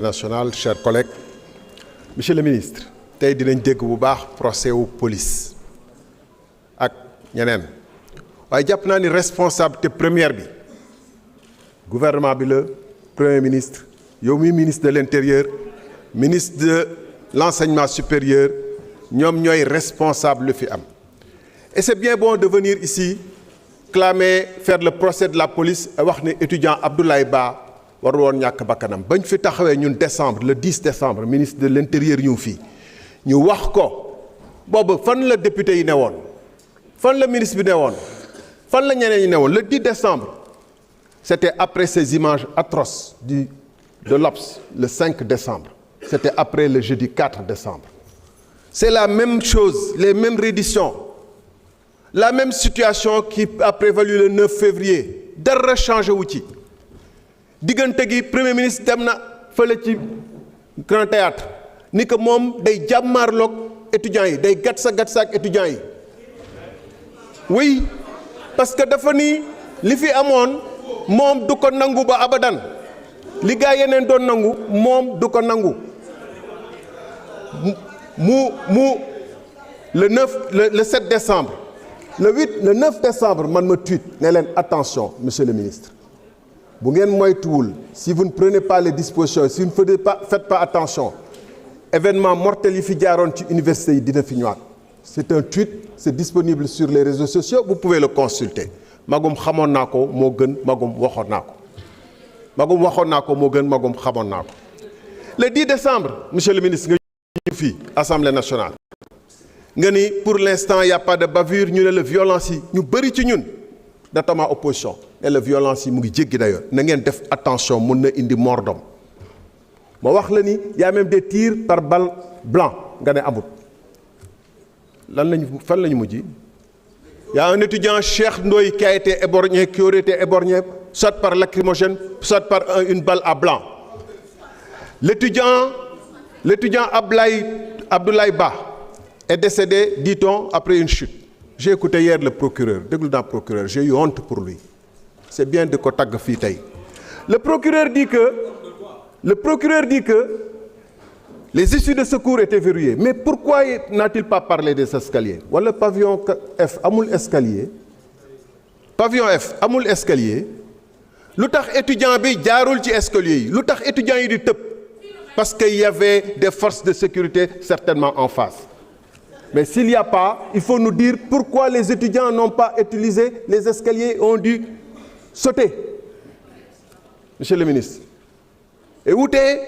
national, chers collègues, monsieur le ministre, tey dinañ dégg bu baax procès wu police ak ñeneen waaye jàpp naa ni responsabilité première bi gouvernement bi la premier ministre yow mi ministre de l'intérieur ministre de l'enseignement supérieur ñoom ñooy responsable lu fi am et c'est bien bon de venir ici clamer faire le procès de la police wax ne étudiant Abdoulaye Ba war woon ñàkk bakkanam bañ fi taxawee ñun décembre le 10 décembre ministre de l'intérieur ñu fii ñu wax ko boobu fan la député yi ne woon fan la ministre bi ne woon fan la ñeneen ñi ne woon le 10 décembre c'était après ces images atroces de l'Obs le 5 décembre c'était après le jeudi 4 décembre c'est la même chose les mêmes redditions la même situation qui a prévalu le 9 février dara changé wu ci diggante gi premier ministre dem na fële ci Grand Théâtre ni que moom day jàmmaarloog étudiants yi day gatsa ak étudiants yi oui parce que dafa ni li fi amoon moom du ko nangu ba abadan li gaa yeneen doon nangu moom du ko nangu le 7 décembre le 9 décembre man ma tweet ne leen attention monsieur le ministre bu ngeen moytuwul si vous ne prenez pas les dispositions si vous ne faites pas attention événement mortel yi fi jaaroon ci université yi dina fi ñëwaat c'est un tweet c'est disponible sur les réseaux sociaux vous pouvez le consulter magum xamoon naa ko moo gën magum waxoon naa ko magum waxoon naa ko moo gën magum xamoon naa ko le 10 décembre monsieur le ministre nga ñu fii Assemblée nationale nga ni pour l'instant y a pas de bavure ñu ne la violence yi ñu bëri ci ñun notamment opposition et la violence yi mu ngi jéggi d'ailleurs na ngeen def attention mun na indi mort d'homme ma wax la ni y a même des tirs par balle blanc nga ne amut fan lañu mujj y a un étudiant Cheikh Ndoye qui a été éborgné qui aurait été éborgné soit par lacrymogène soit par une balle à blanc l'étudiant Abdoulaye Ba est décédé dit-on après une chute. J'ai écouté hier le procureur déglu naa procureur j'ai eu honte pour lui c'est bien de ko tagg fii tey le procureur dit que les issues de secours étaient verrouillées mais pourquoi n'a-t-il pas parlé des escaliers wala pavillon F amul escalier lu tax étudiant bi jaarul ci escalier yi lu tax étudiants yi di tëb parce qu'il y avait des forces de sécurité certainement en face. Mais s'il n'y a pas, il faut nous dire pourquoi les étudiants n'ont pas utilisé les escaliers et ont dû sauter. Monsieur le ministre. Et où t'es?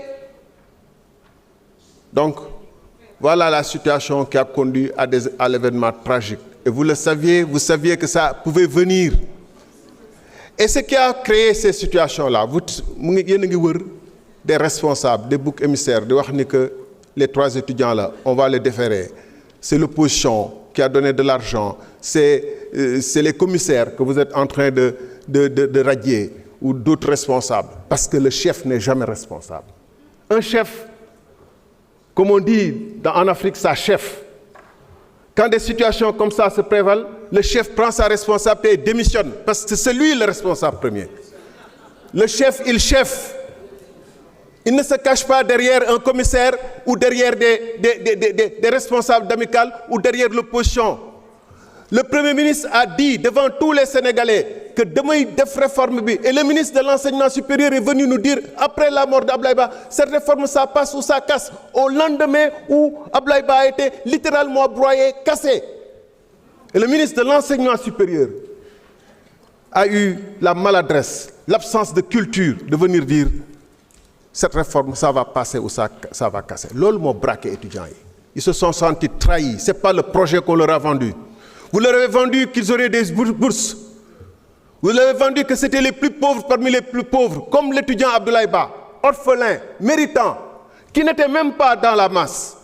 Donc, voilà la situation qui a conduit à l'événement tragique. Et vous le saviez, vous saviez que ça pouvait venir. Et ce qui a créé ces situations-là, des responsables, des boucs émissaires, de voir que les 3 étudiants-là, on va les déférer. C'est l'opposition qui a donné de l'argent, c'est les commissaires que vous êtes en train de radier ou d'autres responsables, parce que le chef n'est jamais responsable. Un chef, comme on dit en Afrique, ça chef. Quand des situations comme ça se prévalent, le chef prend sa responsabilité et démissionne, parce que c'est lui le responsable premier. Le chef, il chef. Il ne se cache pas derrière un commissaire ou derrière des responsables d'amicales ou derrière l'opposition. Le Premier ministre a dit devant tous les Sénégalais que demain def réforme bi et le ministre de l'enseignement supérieur est venu nous dire après la mort d'Abdoulaye Ba cette réforme ça passe ou ça casse au lendemain où Abdoulaye Ba a été littéralement broyé, cassé. Et le ministre de l'enseignement supérieur a eu la maladresse, l'absence de culture de venir dire cette réforme, ça va passer ou ça va casser. Loolu moo braqué étudiants yi. Ils se sont sentis trahis. C'est pas le projet qu'on leur a vendu. Vous leur avez vendu qu'ils auraient des bourses. Vous leur avez vendu que c'était les plus pauvres parmi les plus pauvres, comme l'étudiant Abdoulaye Ba, orphelin, méritant, qui n'était même pas dans la masse.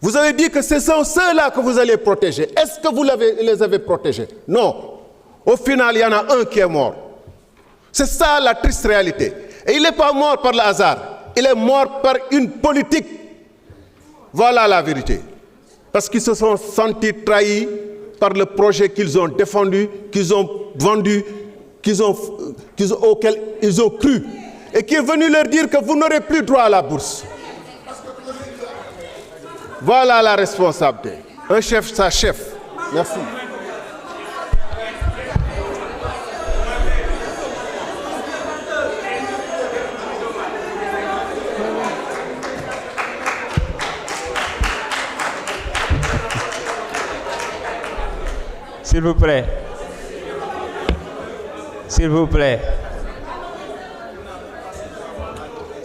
Vous avez dit que ce sont ceux-là que vous allez protéger. Est-ce que vous les avez protégés? Non. Au final, il y en a un qui est mort. C'est ça la triste réalité. Et il n'est pas mort par le hasard, il est mort par une politique. Voilà la vérité. Parce qu'ils se sont sentis trahis par le projet qu'ils ont défendu, qu'ils ont vendu, auquel ils ont cru. et qui est venu leur dire que vous n'aurez plus droit à la bourse. Voilà la responsabilité. Un chef, sa chef. Merci. S'il vous plaît. S'il vous plaît.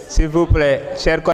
S'il vous plaît, chers collègues.